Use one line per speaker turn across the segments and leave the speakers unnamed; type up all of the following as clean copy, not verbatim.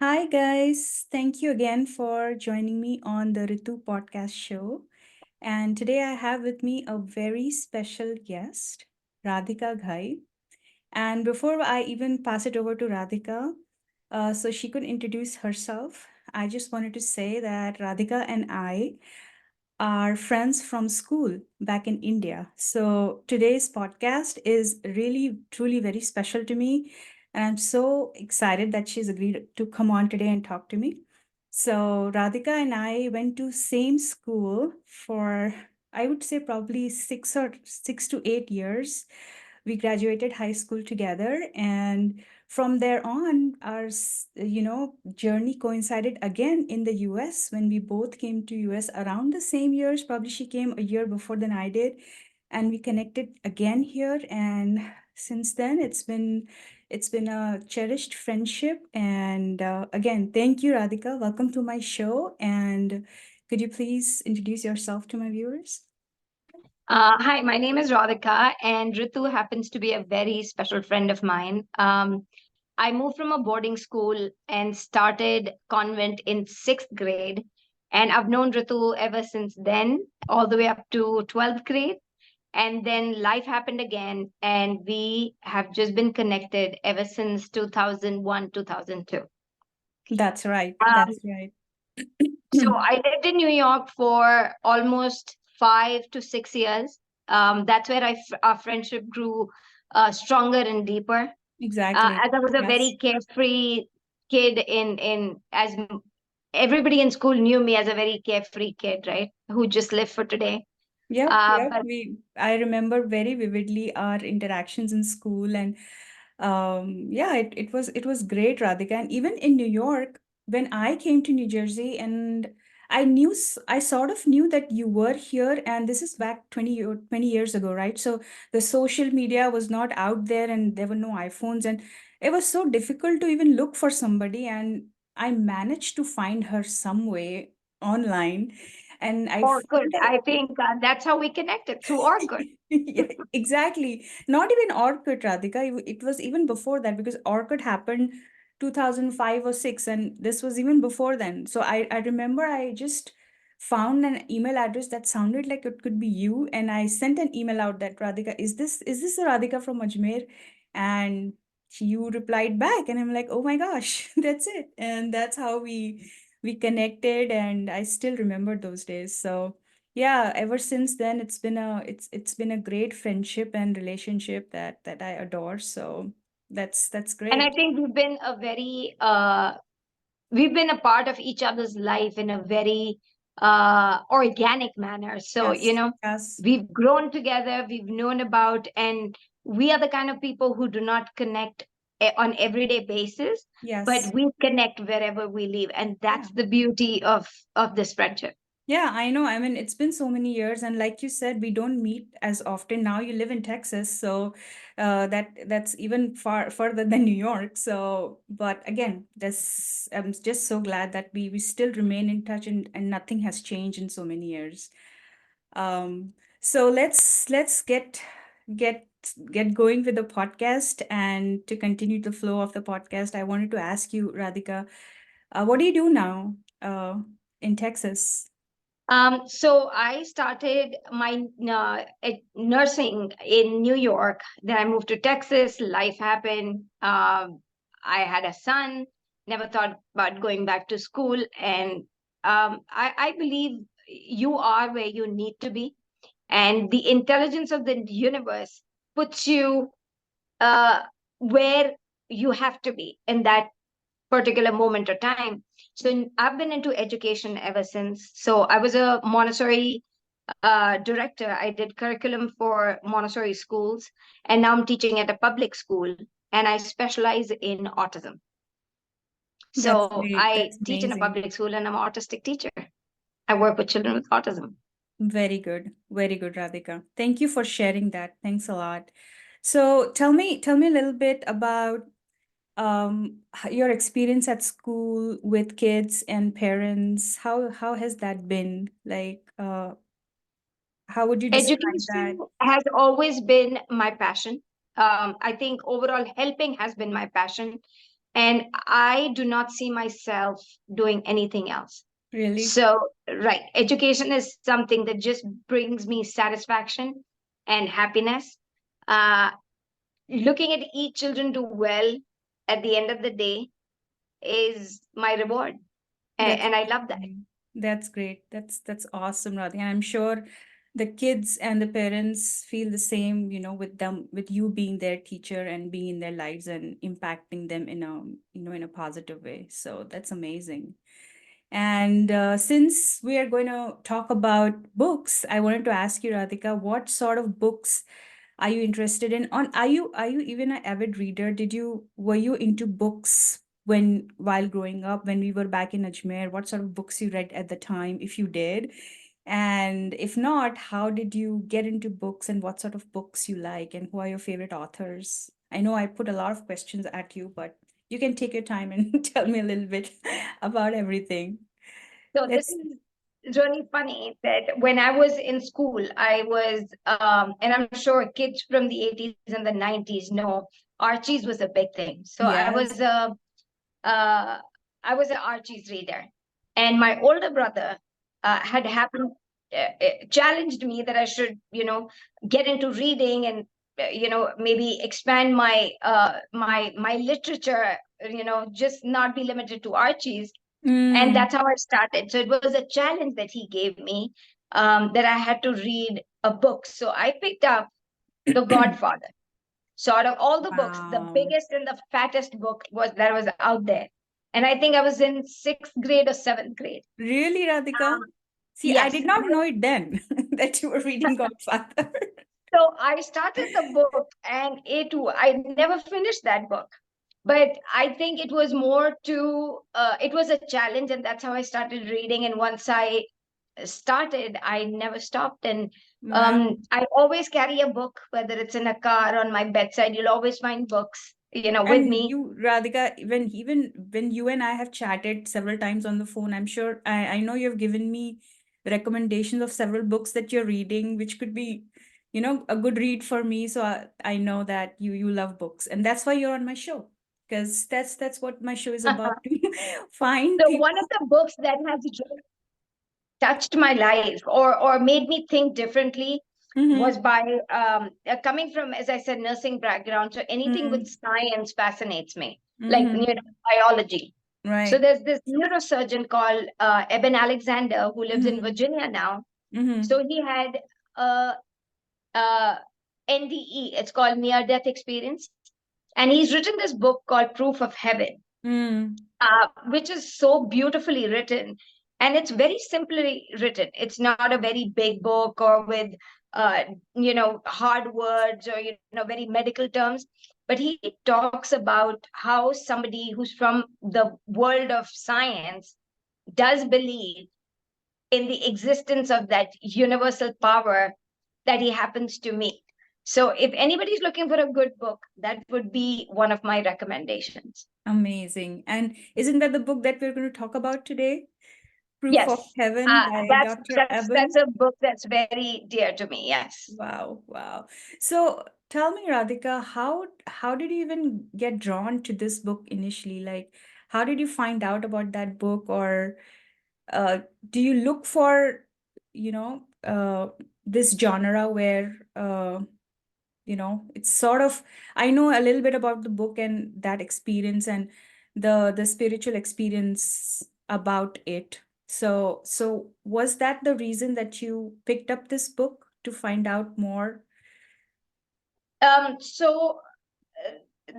Hi, guys. Thank you again for joining me on the Ritu podcast show. And today I have with me a very special guest, Radhika Ghai. And before I even pass it over to Radhika, so she could introduce herself, I just wanted to say that Radhika and I are friends from school back in India. So today's podcast is really, truly very special to me. And I'm so excited that she's agreed to come on today and talk to me. So Radhika and I went to same school for, I would say, probably 6 to 8 years. We graduated high school together, and from there on our journey coincided again in the US when we both came to US around the same years. Probably she came a year before than I did, and we connected again here. And since then it's been a cherished friendship. And again, thank you, Radhika. Welcome to my show. And could you please introduce yourself to my viewers?
Hi, my name is Radhika, and Ritu happens to be a very special friend of mine. I moved from a boarding school and started convent in sixth grade, and I've known Ritu ever since then, all the way up to 12th grade. And then life happened again, and we have just been connected ever since 2001, 2002.
That's right.
Um,
That's right.
so I lived in New York for almost 5 to 6 years. That's where our friendship grew stronger and deeper.
Exactly.
As I was a
Yes.
very carefree kid, everybody in school knew me as a very carefree kid, right? Who just lived for today.
Yep, yep.
But
I remember very vividly our interactions in school. And yeah, it was great, Radhika. And even in New York, when I came to New Jersey, and I sort of knew that you were here, and this is back 20 years ago, right? So the social media was not out there, and there were no iPhones, and it was so difficult to even look for somebody. And I managed to find her some way online, and I
Orkut,
found her.
I think that's how we connected through Orkut.
Yeah, exactly. Not even Orkut, Radhika. It was even before that, because Orkut happened 2005 or 6, and this was even before then. So I remember I just found an email address that sounded like it could be you, and I sent an email out that, Radhika, is this a Radhika from Ajmer? And you replied back, and I'm like, oh my gosh, that's it. And that's how we connected, and I still remember those days. So yeah, ever since then it's been a great friendship and relationship that I adore. So that's
And I
great.
think we've been a part of each other's life in a very organic manner. So,
Yes, yes,
we've grown together, we've known about, and we are the kind of people who do not connect on everyday basis,
yes.
but we connect wherever we live. And
Yeah.
that's the beauty of this friendship.
Yeah, I know. I mean, it's been so many years, and like you said, we don't meet as often. Now you live in Texas, so that's even further than New York. So, but again, this I'm just so glad that we still remain in touch, and nothing has changed in so many years. Um, so let's get get going with the podcast. And to continue the flow of the podcast, I wanted to ask you, Radhika, what do you do now in Texas?
So I started my nursing in New York. Then I moved to Texas. Life happened. I had a son. Never thought about going back to school. And I believe you are where you need to be. And the intelligence of the universe puts you uh, where you have to be in that particular moment or time. So I've been into education ever since. So I was a Montessori director. I did curriculum for Montessori schools, and now I'm teaching at a public school, and I specialize in autism.
That's
So
great.
I
That's
teach in a
amazing.
public school, and I'm an autistic teacher. I work with children with autism.
Very good. Very good, Radhika. Thank you for sharing that. Thanks a lot. So tell me a little bit about your experience at school with kids and parents. How has that been? Like, how would you describe
Education
that?
has always been my passion. I think overall helping has been my passion. and I do not see myself doing anything else.
Really?
So, right, education is something that just brings me satisfaction and happiness. Uh, Looking at each children do well at the end of the day is my reward,
That's
and I love that.
great. That's great. That's awesome, Radhi. And I'm sure the kids and the parents feel the same, with them, with you being their teacher and being in their lives and impacting them in a positive way. So that's amazing. And since we are going to talk about books, I wanted to ask you, Radhika, what sort of books are you interested in? Are you even an avid reader? Were you into books while growing up, when we were back in Ajmer? What sort of books you read at the time, if you did? And if not, how did you get into books, and what sort of books you like, and who are your favorite authors? I know I put a lot of questions at you, but you can take your time and tell me a little bit about everything.
So this
Let's.
is really funny that when I was in school, I was, and I'm sure kids from the 80s and the 90s know Archie's was a big thing. So
Yes.
uh, I was an Archie's reader, and my older brother had happened challenged me that I should, get into reading and maybe expand my literature, just not be limited to Archie's, and
Mm.
that's how I started. So it was a challenge that he gave me, that I had to read a book. So I picked up The Godfather. So out of all the books, the
Wow.
biggest and the fattest book was out there. And I think I was in sixth grade or seventh grade.
Really, Radhika? See, I
Yes.
did not know it then that you were reading Godfather.
So I started the book, and I never finished that book. But I think it was more it was a challenge, and that's how I started reading. And once I started, I never stopped. And
Wow.
I always carry a book, whether it's in a car, on my bedside. You'll always find books, with
And
me.
you, Radhika, even when you and I have chatted several times on the phone, I'm sure I know you've given me recommendations of several books that you're reading, which could be, a good read for me. So I know that you love books, and that's why you're on my show, because that's what my show is about, to find
So
people.
one of the books that has really touched my life, or made me think differently, was
Mm-hmm.
by, coming from, as I said, nursing background. So anything with science fascinates me, like,
Mm-hmm.
biology. So
Right.
there's this neurosurgeon called Eben Alexander, who lives in
Mm-hmm.
Virginia now.
Mm-hmm.
So he had a, a NDE, it's called near death experience, and he's written this book called Proof of Heaven,
Mm.
which is so beautifully written. And it's very simply written. It's not a very big book, or with, uh, hard words, or, very medical terms. But he talks about how somebody who's from the world of science does believe in the existence of that universal power that he happens to meet. So if anybody's looking for a good book, that would be one of my recommendations.
Amazing. And isn't that the book that we're going to talk about today? Proof of
Yes,
Heaven by
that's
Dr.
that's
Eben?
that's a book that's very dear to me. Yes.
Wow, wow. So tell me, Radhika, how did you even get drawn to this book initially? Like, how did you find out about that book, or uh, do you look for, this genre where it's sort of, I know a little bit about the book and that experience and the spiritual experience about it. So was that the reason that you picked up this book, to find out more?
So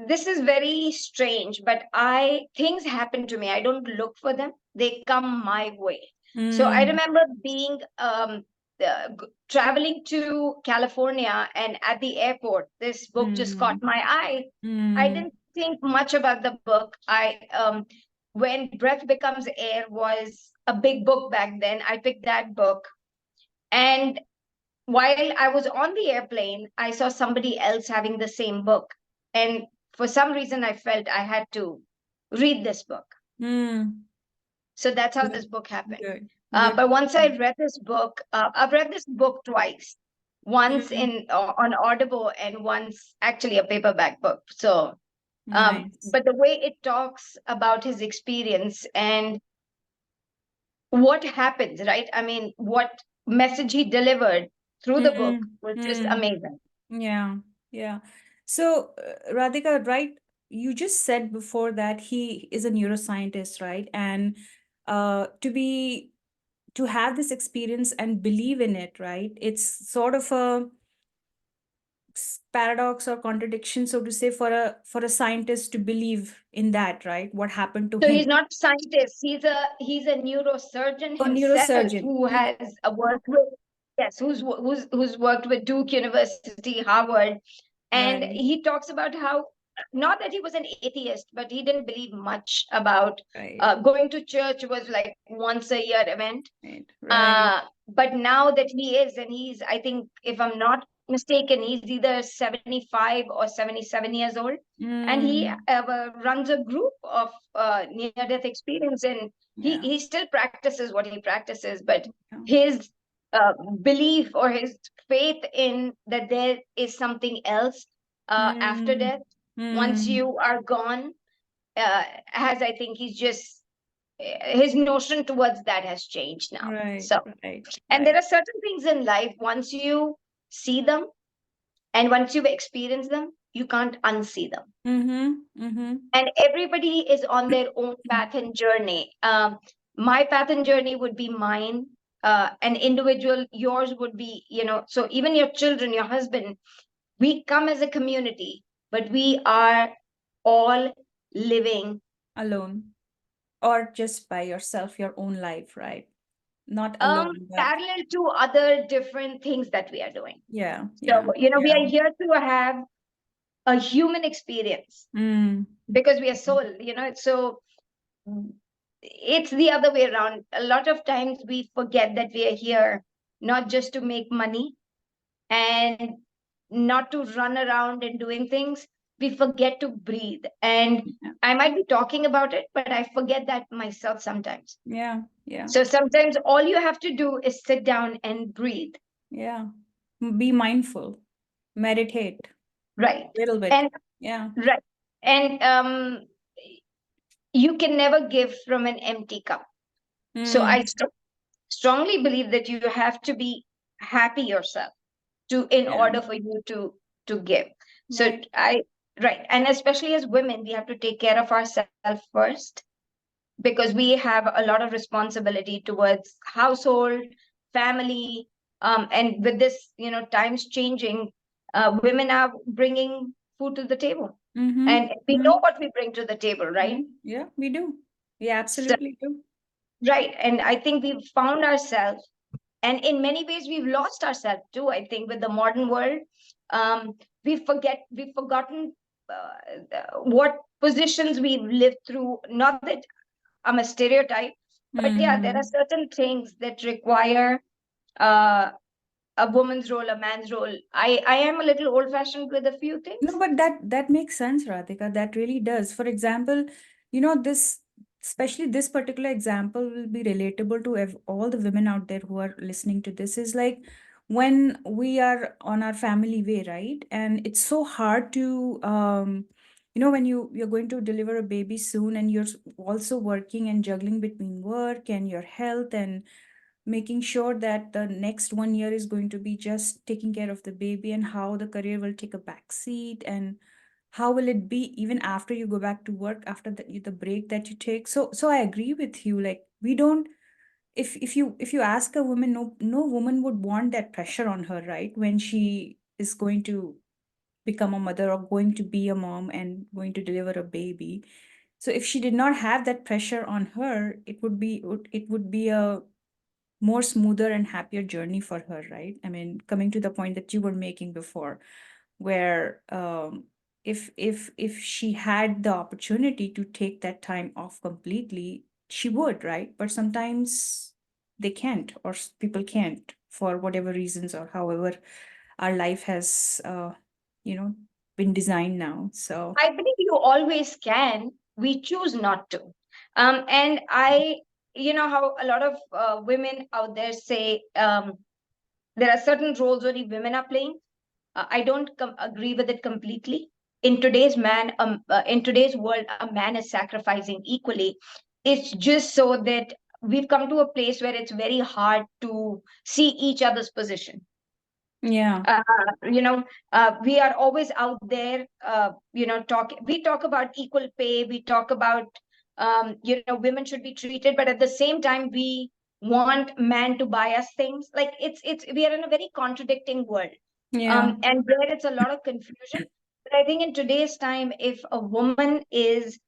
this is very strange, but I things happen to me. I don't look for them; they come my way. So I
Mm,
remember being, traveling to California, and at the airport, this book just caught
mm,
my eye. I
mm,
didn't think much about the book. When Breath Becomes Air was a big book back then, I picked that book. And while I was on the airplane, I saw somebody else having the same book. And for some reason, I felt I had to read this book.
mm.
So that's how
Good,
this book happened.
good, good.
But once I read this book, I've read this book twice, once
Mm,
on Audible, and once actually a paperback book. So
Nice.
But the way it talks about his experience and what happens, right? I mean, what message he delivered through the book
Mm,
was just
mm,
amazing.
yeah, yeah. So, Radhika, right? You just said before that he is a neuroscientist, right? And to have this experience and believe in it, right? It's sort of a paradox or contradiction, so to say, for a scientist to believe in that, right? What happened to
So he's
him?
not a scientist. He's a neurosurgeon
A
himself
neurosurgeon.
who has worked with, yes, who's worked with Duke University, Harvard, and
Right,
he talks about how, not that he was an atheist, but he didn't believe much about
right,
going to church was like once a year event.
right, right.
But now that he is, and he's, I think, if I'm not mistaken, he's either 75 or 77 years old. And he
Mm,
runs a group of near death experience. And
yeah,
he still practices what he practices, but
yeah.
his uh, belief or his faith in that there is something else after
Mm,
death, once
mm,
you are gone, has, I think, he's just his notion towards that has changed now.
right,
So,
right,
and there
right.
are certain things in life, once you see them and once you've experienced them, you can't unsee them.
Mm-hmm, mm-hmm.
And everybody is on their own path and journey. My path and journey would be mine. An individual, yours would be, so even your children, your husband, we come as a community, but we are all living
Alone. Or just by yourself, your own life, right? Not alone, but
parallel to other different things that we are doing.
yeah,
So,
yeah,
we
yeah.
are here to have a human experience
Mm,
because we are soul. So it's the other way around. A lot of times we forget that we are here not just to make money and not to run around and doing things. We forget to breathe. And
yeah,
I might be talking about it, but I forget that myself sometimes.
yeah, yeah,
So sometimes all you have to do is sit down and breathe.
yeah. Be mindful, meditate
Right.
a little bit.
And
Yeah.
right. And you can never give from an empty cup. So I
Mm,
strongly believe that you have to be happy yourself to in
yeah.
order for you to give. So
Right.
I right. And especially as women, we have to take care of ourselves first because we have a lot of responsibility towards household, family, and with this, times changing, women are bringing food to the table,
Mm-hmm.
and we
Mm-hmm.
know what we bring to the table,
Yeah,
right?
yeah, we do. We
So,
absolutely do.
right, and I think we've found ourselves, and in many ways we've lost ourselves too. I think with the modern world, um, we've forgotten what positions we've lived through. Not that I'm a stereotype, but yeah, there are
Mm-hmm.
certain things that require uh, a woman's role, a man's role. I am a little old fashioned with a few
No,
things.
but that makes sense, Radhika. That really does. For example, this, especially this particular example will be relatable to all the women out there who are listening to this. Is like when we are on our family way, right? And it's so hard to, when you're going to deliver a baby soon, and you're also working and juggling between work and your health and making sure that the next 1 year is going to be just taking care of the baby, and how the career will take a back seat, and how will it be even after you go back to work after the break that you take. So I agree with you, like we don't, if you ask a woman, no woman would want that pressure on her, right, when she is going to become a mother or going to be a mom and going to deliver a baby. So if she did not have that pressure on her, it would be a more smoother and happier journey for her, right? I mean, coming to the point that you were making before, where if she had the opportunity to take that time off completely, she would, right? But sometimes they can't, or people can't for whatever reasons, or however our life has you know been designed now. So
I believe you always can. We choose not to. And you know how a lot of women out there say there are certain roles only women are playing. I don't agree with it completely. in today's world, a man is sacrificing equally. It's just so that we've come to a place where it's very hard to see each other's position.
Yeah.
uh, we are always out there, we talk about equal pay, we talk about, women should be treated, but at the same time we want man to buy us things. Like it's we are in a very contradicting world,
Yeah.
and there it's a lot of confusion. But I think in today's time, if a woman is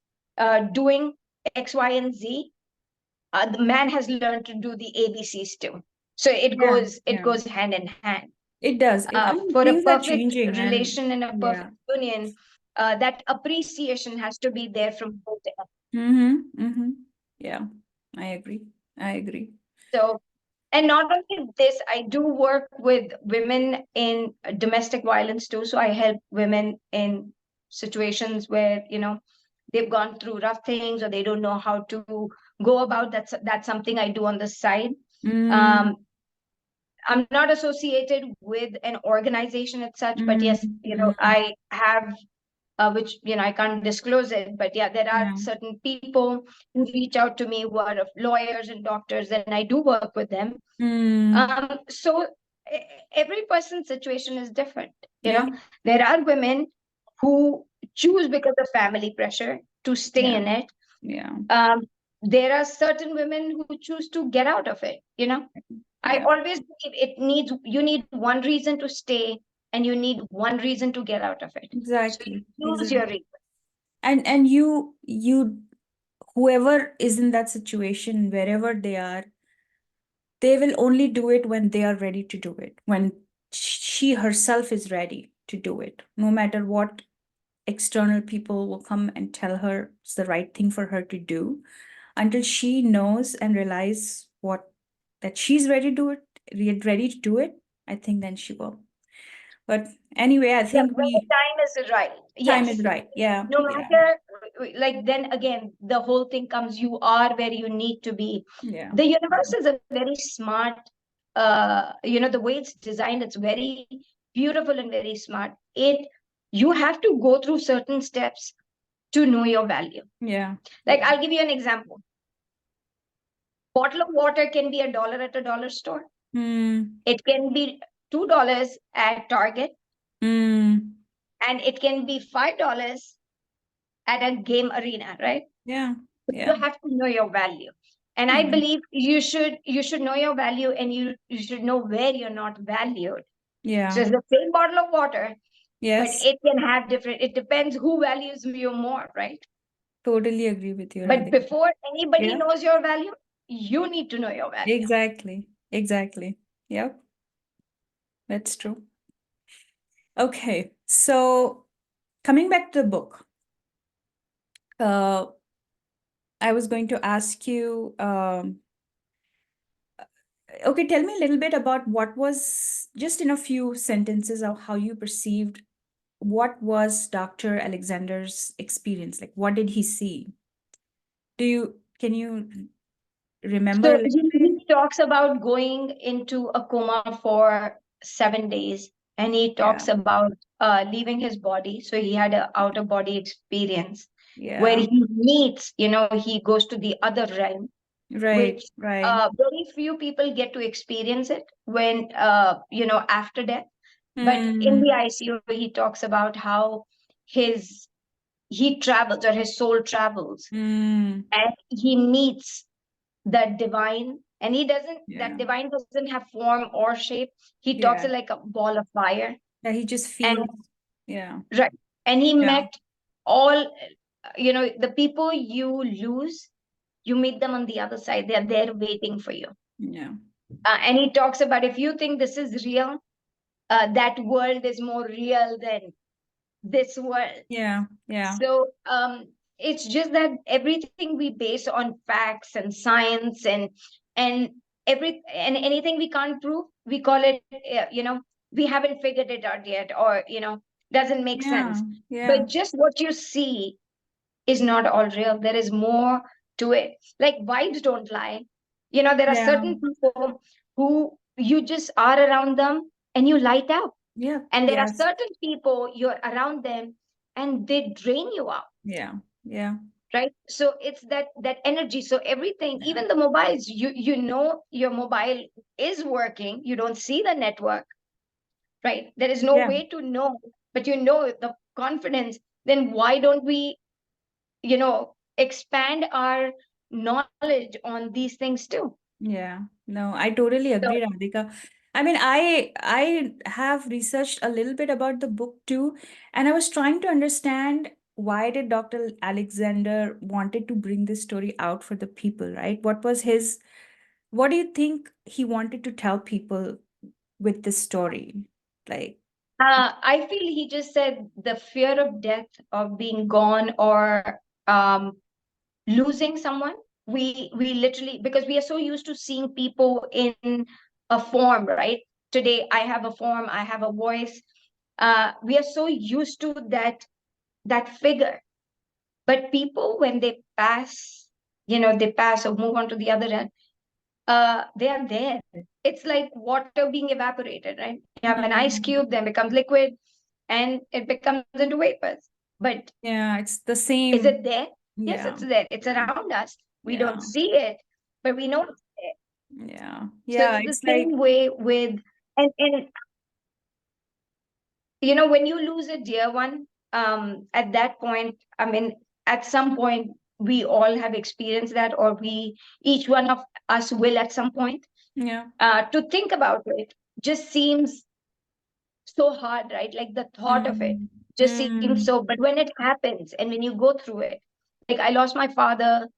doing X, Y, and Z, the man has learned to do the ABCs too. So
Yeah.
it
Yeah.
goes hand in hand.
It does. I mean,
For a
things are
perfect
changing, and
relation and a
yeah.
perfect union, that appreciation has to be there from both ends.
Mm-hmm. Mm-hmm. Yeah. I agree. I agree.
So, and not only this, I do work with women in domestic violence too. So I help women in situations where, they've gone through rough things or they don't know how to go about. That's something I do on the side.
Mm,
Um, I'm not associated with an organization as such, but
mm,
yes,
mm.
I have, which I can't disclose it, but yeah, there are
Yeah.
certain people who reach out to me who are lawyers and doctors, and I do work with them.
Mm,
So every person's situation is different.
yeah.
There are women who choose because of family pressure to stay
Yeah.
in it.
Yeah.
Um, there are certain women who choose to get out of it. I
Yeah.
always believe you need one reason to stay and you need one reason to get out of it. So
Exactly.
you choose your
Exactly.
reason.
And you whoever is in that situation, wherever they are, they will only do it when they are ready to do it, when she herself is ready to do it, no matter what external people will come and tell her it's the right thing for her to do. Until she knows and realize what that she's ready to do it, ready to do it, I think then she will. But anyway, I
Yeah,
think
when the
we
time is right.
time is
Yes.
right. Yeah.
No
Yeah.
matter, like, then again, the whole thing comes, you are where you need to be.
Yeah.
The universe
Yeah.
is a very smart, the way it's designed, it's very beautiful and very smart. You have to go through certain steps to know your value.
Yeah.
Like,
Yeah.
I'll give you an example. Bottle of water can be $1 at a dollar store.
Mm,
It can be $2 at Target,
mm,
and it can be $5 at a game arena, right?
yeah.
You
Yeah.
have to know your value. And I
Yeah.
believe you should know your value, and you should know where you're not valued. So
Yeah.
it's the same bottle of water, but
Yes.
it can have different, it depends who values you more, right?
Totally agree with you,
But
Radhika.
before anybody
Yeah.
knows your value, you need to know your value.
Exactly. Exactly. Yep. That's true. Okay. So coming back to the book, uh, I was going to ask you, okay, tell me a little bit about what was, just in a few sentences, of how you perceived what was Dr. Alexander's experience? Like, what did he see? Can you remember a
So
little bit?
he talks about going into a coma for 7 days, and he
Yeah.
talks about leaving his body. So he had an out of body experience where
Yeah.
he meets, he goes to the other realm,
Right.
which
Right.
very few people get to experience it when, after death. But in the
Hmm.
ICU, he talks about how his he travels, or his soul travels,
Hmm.
and he meets that divine, and that
Yeah.
divine doesn't have form or shape. He talks
Yeah.
it like a ball of fire.
Yeah. He just
And
feels. Yeah.
right, and he
Yeah.
met all, the people you lose, you meet them on the other side. They're there waiting for you.
Yeah.
And he talks about, if you think this is real, that world is more real than this world.
Yeah. Yeah.
So it's just that everything we base on facts and science, and and anything we can't prove, we call it, we haven't figured it out yet, or doesn't make
Yeah.
sense.
Yeah.
But just what you see is not all real. There is more to it. Like, vibes don't lie. There are
Yeah.
certain people who you just are around them and you light up,
Yeah.
and there are
Yes.
certain people you're around them, and they drain you out,
Yeah. Yeah.
right? So it's that energy. So everything,
Yeah.
even the mobiles, you know your mobile is working, you don't see the network, right? There is no
Yeah.
way to know, but you know the confidence. Then why don't we, expand our knowledge on these things too?
Yeah, no, I totally
So
agree, Radhika. I mean, I have researched a little bit about the book too, and I was trying to understand why did Dr. Alexander wanted to bring this story out for the people, right? What do you think he wanted to tell people with this story? Like,
I feel he just said the fear of death, of being gone, or um, losing someone. We literally, because we are so used to seeing people in a form, right? Today I have a form, I have a voice. We are so used to that figure. But people, when they pass, they pass or move on to the other end, they are there. It's like water being evaporated, right? You have an ice cube,
mm,
then becomes liquid, and it becomes into vapors. But
yeah, it's the
is it
same.
there? Yes,
Yeah,
it's there. It's
yeah,
around us. We don't
yeah,
see it, but we know it's there.
yeah,
So
yeah.
it's the
It's like,
same way with, and when you lose a dear one, at that point, I mean, at some point, we all have experienced that, or each one of us will at some point.
yeah.
To think about it just seems so hard, right? Like the thought of it
Mm,
just seems
mm,
so, but when it happens and when you go through it, like I lost my father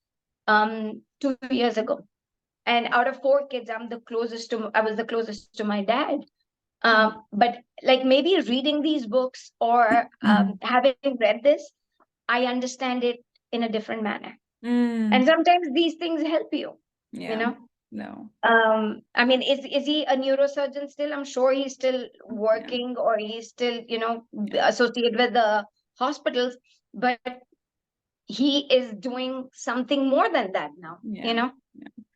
2 years ago. And out of four kids, I was the closest to my dad.
yeah.
But like maybe reading these books or having read this, I understand it in a different manner. And
Mm,
sometimes these things help you, you
yeah.
know.
No.
I mean, is he a neurosurgeon still? I'm sure he's still
Yeah.
working, or he's still,
Yeah.
associated with the hospitals, but he is doing something more than that now,
Yeah. Yeah.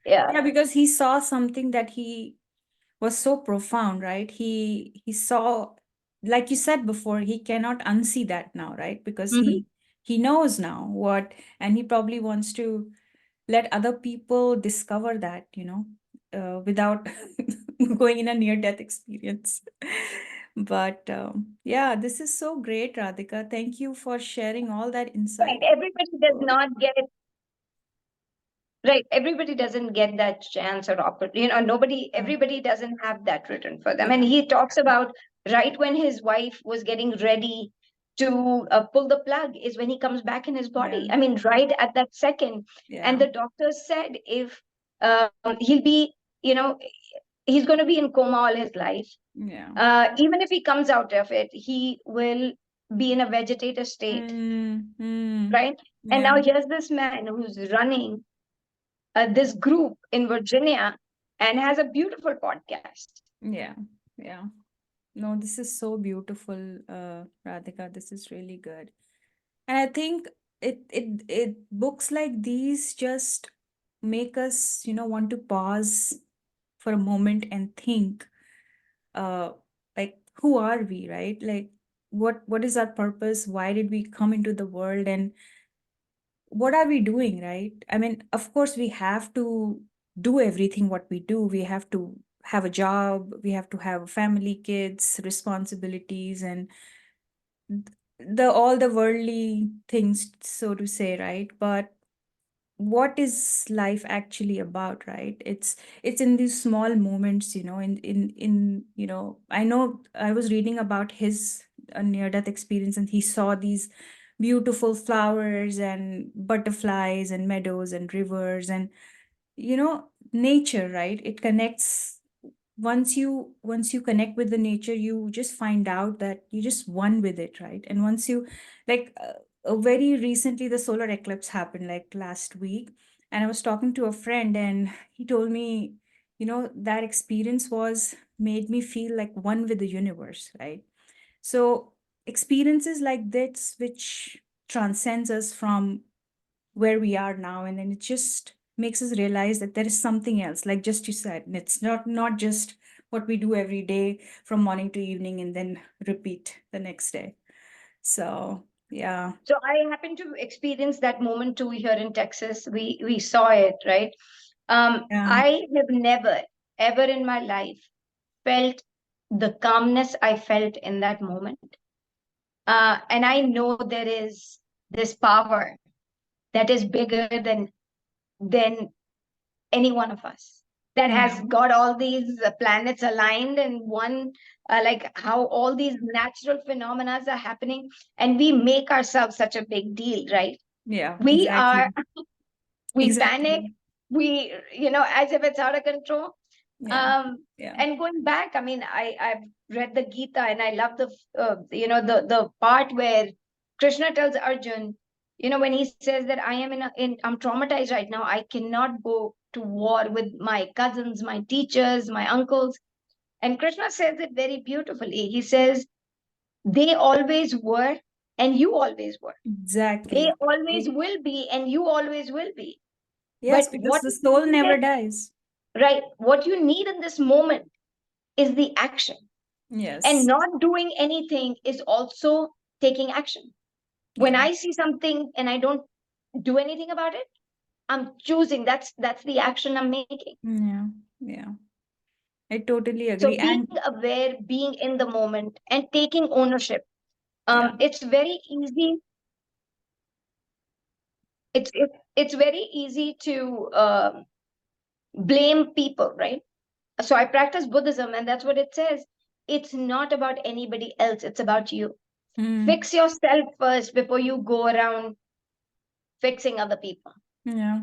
Yeah.
Yeah, because he saw something that he was so profound, right? He saw, like you said before, he cannot unsee that now, right? Because
Mhm.
he knows now what, and he probably wants to let other people discover that, without going in a near-death experience. But yeah, this is so great, Radhika. Thank you for sharing all that
Right.
insight.
Everybody does not get Right. Everybody doesn't get that chance or opportunity.
Yeah,
Everybody doesn't have that written for them. And
yeah,
he talks about right when his wife was getting ready to pull the plug is when he comes back in his
yeah,
body. I mean, right at that second. And
yeah,
the doctor said if he'll be, you know, he's going to be in coma all his life.
yeah.
Even if he comes out of it, he will be in a vegetative state,
Mm, mm,
right? And
yeah,
now here's this man who's running this group in Virginia and has a beautiful podcast.
yeah, yeah. No, this is so beautiful, Radhika. This is really good. And I think it books like these just make us, want to pause for a moment and think, uh, like, who are we, right? Like, what is our purpose? Why did we come into the world? And what are we doing, right? I mean, of course, we have to do everything what we do. We have to have a job, we have to have family, kids, responsibilities, and the all the worldly things, so to say, right? But what is life actually about, right? It's in these small moments, I know I was reading about his near death experience, and he saw these beautiful flowers and butterflies and meadows and rivers and nature, right? It connects. Once you connect with the nature, you just find out that you just one with it, right? And once you, like, very recently the solar eclipse happened, like last week, and I was talking to a friend, and he told me, that experience was made me feel like one with the universe, right? So experiences like this, which transcends us from where we are now, and then it just makes us realize that there is something else, like just you said, and it's not just what we do every day from morning to evening and then repeat the next day. So Yeah.
So I happened to experience that moment too here in Texas. We saw it, right?
Yeah.
I have never, ever in my life felt the calmness I felt in that moment. And I know there is this power that is bigger than any one of us, that
Yeah.
has got all these planets aligned in one, like how all these natural phenomena are happening, and we make ourselves such a big deal, right?
Yeah.
We are,
Exactly.
we panic,
Exactly.
we, as if it's out of control.
Yeah.
um
Yeah.
and going back, I mean, I've read the Gita, and I love the the part where Krishna tells Arjun, when he says that I am I'm traumatized right now, I cannot go to war with my cousins, my teachers, my uncles. And Krishna says it very beautifully. He says, they always were, and you always were. They
Exactly.
always
They-
will be, and you always will be.
Yes,
But
because
what
the
is
soul never
needed,
dies.
right? What you need in this moment is the action. And
Yes.
not doing anything is also taking action. When
Yeah.
I see something and I don't do anything about it, I'm choosing. That's the action I'm making.
Yeah. Yeah. I totally
So
agree.
being
And
aware, being in the moment, and taking ownership.
yeah.
It's very easy. It's very easy to blame people, right? So I practice Buddhism, and that's what it says. It's not about anybody else. It's about you.
Mm.
Fix yourself first before you go around fixing other people.
Yeah.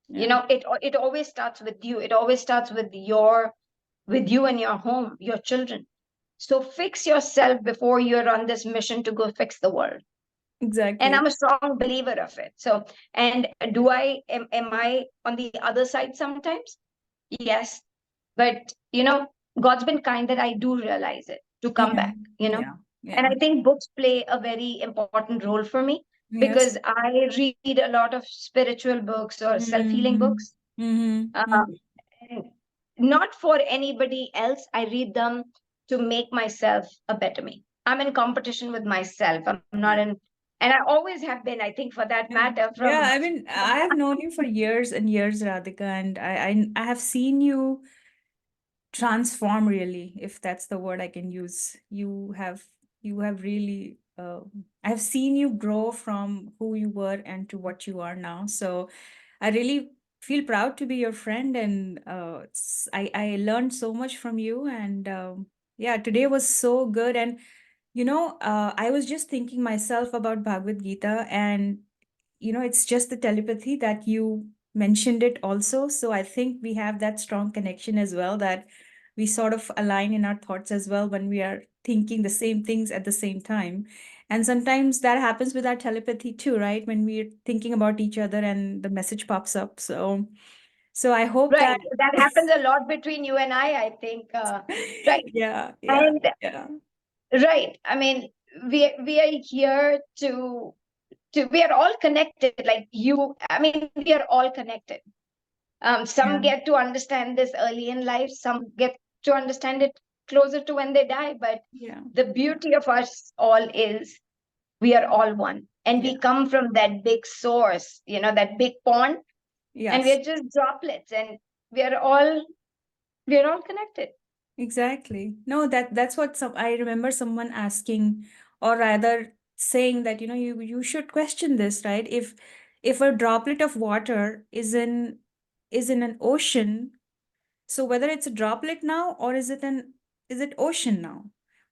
Yeah.
It always starts with you. It always starts with you and your home, your children. So fix yourself before you're on this mission to go fix the world. And
Exactly.
I'm a strong believer of it. So, and am I on the other side sometimes? Yes. But God's been kind that I do realize it to come
Yeah.
back.
Yeah.
And
Yeah.
I think books play a very important role for me, because
Yes.
I read a lot of spiritual books or self-healing
Mm-hmm.
books.
Mm-hmm.
Um, and not for anybody else. I read them to make myself a better me. I'm in competition with myself. I'm not
Yeah.
in, and I always have been, I think, for that
Yeah.
matter,
Yeah.
from
I mean, I have known you for years and years, Radhika, and I have seen you transform really, if that's the word I can use. You have really I have seen you grow from who you were and to what you are now. So I really feel proud to be your friend, and I learned so much from you. And yeah, today was so good. And I was just thinking myself about Bhagavad Gita, and it's just the telepathy that you mentioned it also. So I think we have that strong connection as well, that we sort of align in our thoughts as well when we are thinking the same things at the same time. And sometimes that happens with our telepathy too, right? When we're thinking about each other and the message pops up. So I hope
right.
that
That happens a lot between you and I think. Right.
yeah, yeah,
And
yeah,
right. I mean, we are here to we are all connected. Like you, I mean, we are all connected. Some
yeah,
get to understand this early in life. Some get to understand it closer to when they die. But
yeah,
the
yeah,
beauty of us all is we are all one, and
yeah.
we come from that big source. That big pond, and
Yes.
we're just droplets, and we are all we're all connected.
Exactly. No, that's what I remember someone asking, or rather saying that, you should question this, right? If a droplet of water is in an ocean, so whether it's a droplet now, or is it ocean now?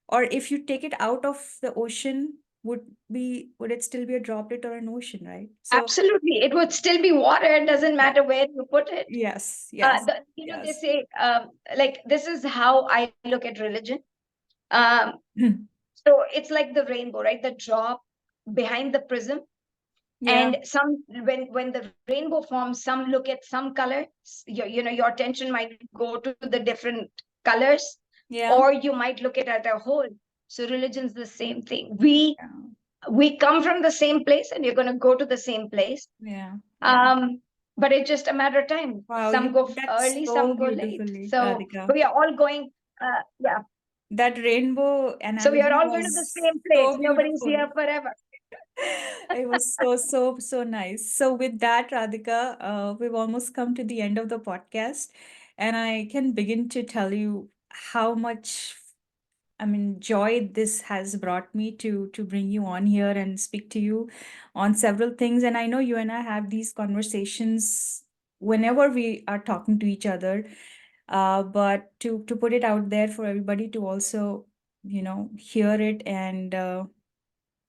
Or if you take it out of the ocean, would it still be a droplet or an ocean, right? So
Absolutely, it would still be water. It doesn't
yeah.
matter where you put it.
Yes, yes,
They
yes.
say, like, this is how I look at religion. Um, so it's like the rainbow, right? The drop behind the prism,
Yeah,
and some, when the rainbow forms, some look at some color. Your attention might go to the different colors,
yeah,
or you might look at it as a whole. So religion's the same thing. We
yeah,
we come from the same place, and you're going to go to the same place.
yeah, yeah.
um but it's just a matter of time.
Wow,
Some
you
go
put that
early,
so
some go late.
beautifully,
So
Radhika.
we are all going, yeah,
That rainbow
so we are
analogy
all going to the
was
same place.
so
Nobody's
beautiful.
here forever.
It was so, so, so nice. So, with that, Radhika, we've almost come to the end of the podcast, and I can begin to tell you how much, I mean, joy this has brought me to bring you on here and speak to you on several things. And I know you and I have these conversations whenever we are talking to each other. But to put it out there for everybody to also, hear it and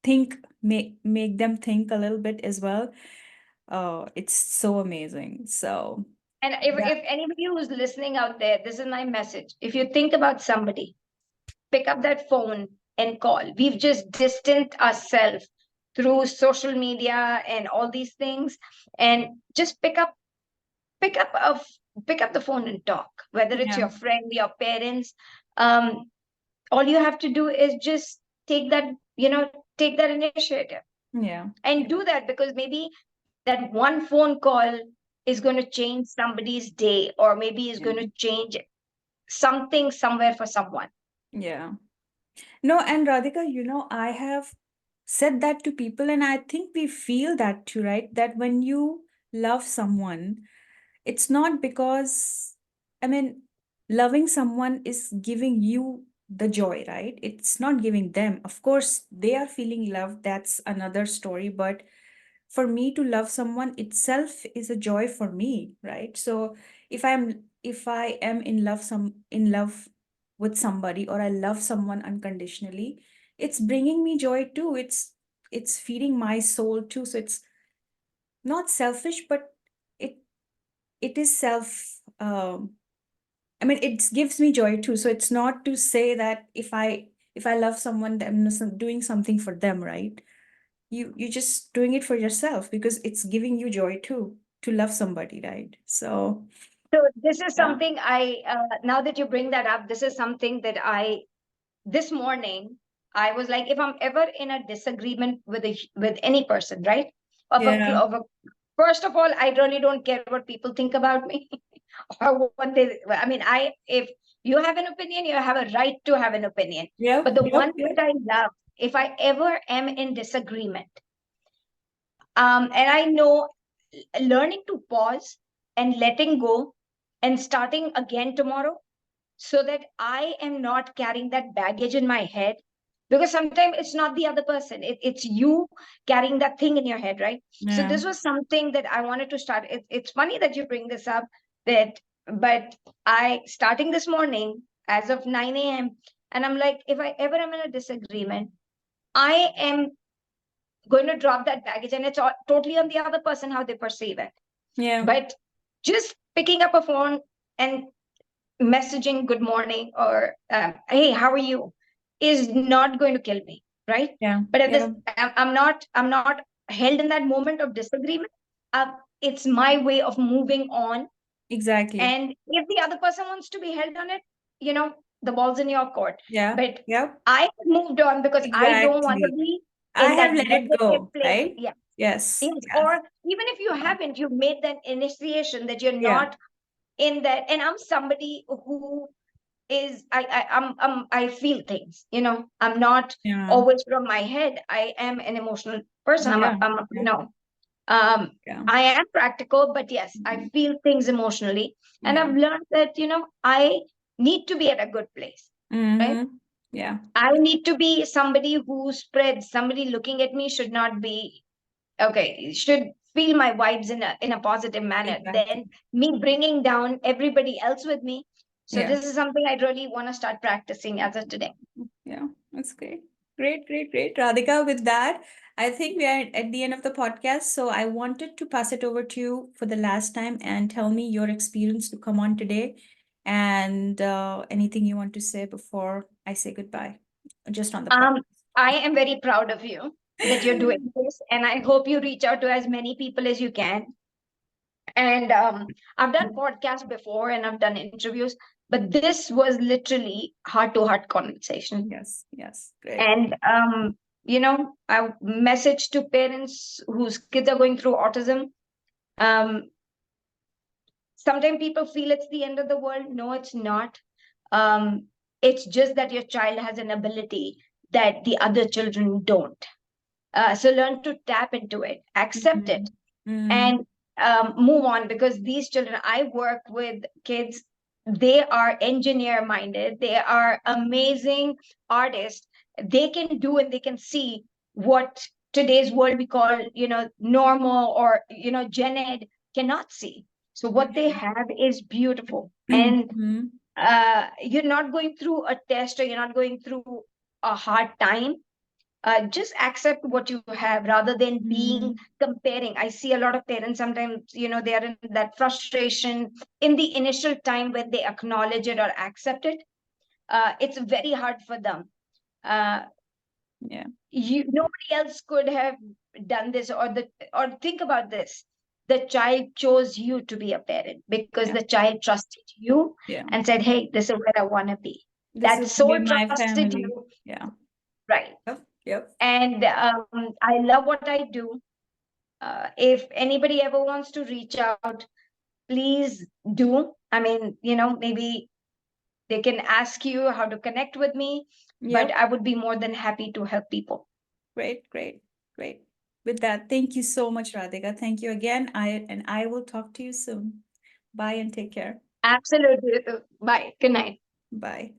think, make them think a little bit as well. It's so amazing. So
And
that,
if anybody who's listening out there, this is my message. If you think about somebody, pick up that phone and call. We've just distanced ourselves through social media and all these things, and just pick up a pick up the phone and talk. Whether it's
yeah,
your friend, your parents, um, all you have to do is just take that take that initiative
yeah,
and do that, because maybe that one phone call is going to change somebody's day, or maybe is
yeah,
going to change something somewhere for someone.
yeah. No, and Radhika, I have said that to people, and I think we feel that too, right? That when you love someone, it's not because, I mean, loving someone is giving you the joy, right? It's not giving them. Of course, they are feeling love. That's another story. But for me to love someone itself is a joy for me, right? So if I am in love with somebody, or I love someone unconditionally, it's bringing me joy too. It's feeding my soul too. So it's not selfish, but it it is self I mean, it gives me joy too. So it's not to say that if I love someone, I'm doing something for them, right? You just doing it for yourself because it's giving you joy too to love somebody, right? So
So this is
yeah,
something now that you bring that up, this is something that this morning I was like, if I'm ever in a disagreement with any person, right?
yeah,
First of all, I really don't care what people think about me or what they. I mean, if you have an opinion, you have a right to have an opinion. But
yep,
the
yep,
one
yep,
that I love, if I ever am in disagreement, and I know learning to pause and letting go and starting again tomorrow, so that I am not carrying that baggage in my head. Because sometimes it's not the other person, it's you carrying that thing in your head, right? So
yeah,
this was something that I wanted to start. It's funny that you bring this up, that but I starting this morning as of 9 a.m. and I'm like, if I ever am in a disagreement, I am going to drop that baggage, and it's totally on the other person how they perceive it.
yeah,
But just picking up a phone and messaging good morning or hey, how are you, is not going to kill me, right?
yeah,
But at this,
yeah,
I'm not held in that moment of disagreement. It's my way of moving on.
exactly.
And if the other person wants to be held on it, the ball's in your court.
Yeah,
But
yep,
I have moved on because I don't want to
exactly.
be
I
in
have
that
let it
negative
go,
place.
right?
Yeah.
Yes,
Yes.
yeah,
Or even if you haven't, you've made that initiation that you're
yeah,
not in that. And I'm somebody who is I feel things. I'm not
yeah,
always from my head. I am an emotional person.
yeah, yeah,
um
yeah.
I am practical, but yes, I
Mhm.
feel things emotionally. And
Yeah.
I've learned that I need to be at a good place, right?
Mm-hmm. Yeah,
I need to be somebody who spreads. Somebody looking at me should not be okay, should feel my vibes in a positive manner, then
exactly.
me bringing down everybody else with me. So
Yeah.
this is something I really want to start practicing as of today.
Yeah, that's great. Great, great, great. Radhika, with that, I think we are at the end of the podcast. So I wanted to pass it over to you for the last time and tell me your experience to come on today and anything you want to say before I say goodbye, just on the
um
podcast.
I am very proud of you that you're doing this, and I hope you reach out to as many people as you can. And I've done podcasts before and I've done interviews, but this was literally heart to heart conversation.
Yes, yes, great.
And I message to parents whose kids are going through autism. um Sometimes people feel it's the end of the world. No, it's not. It's just that your child has an ability that the other children don't. So learn to tap into it, accept it,
Mhm. Mm.
and move on, because these children, I work with kids, they are engineer minded, they are amazing artists. They can do and they can see what today's world we call, normal, or gen ed cannot see. So what they
Okay.
have is beautiful. And
Mhm.
you're not going through a test, or you're not going through a hard time. Just accept what you have rather than being
Mm.
comparing. I see a lot of parents sometimes, they are in that frustration in the initial time when they acknowledge it or accept it. It's very hard for them. uh,
Yeah.
Nobody else could have done this, or think about this: the child chose you to be a parent because
Yeah.
the child trusted you
Yeah.
and said, hey, this is where I want to be.
This
That
is gonna
so
be my
trusted
family.
you.
Yeah.
Right.
Yep. Yep.
And I love what I do. If anybody ever wants to reach out, please do. I mean, maybe they can ask you how to connect with me, but
Yep.
I would be more than happy to help people.
Great. Great. Great. With that, thank you so much, Radhika. Thank you again. I will talk to you soon. Bye and take care.
Absolutely. Bye. Good night.
Bye.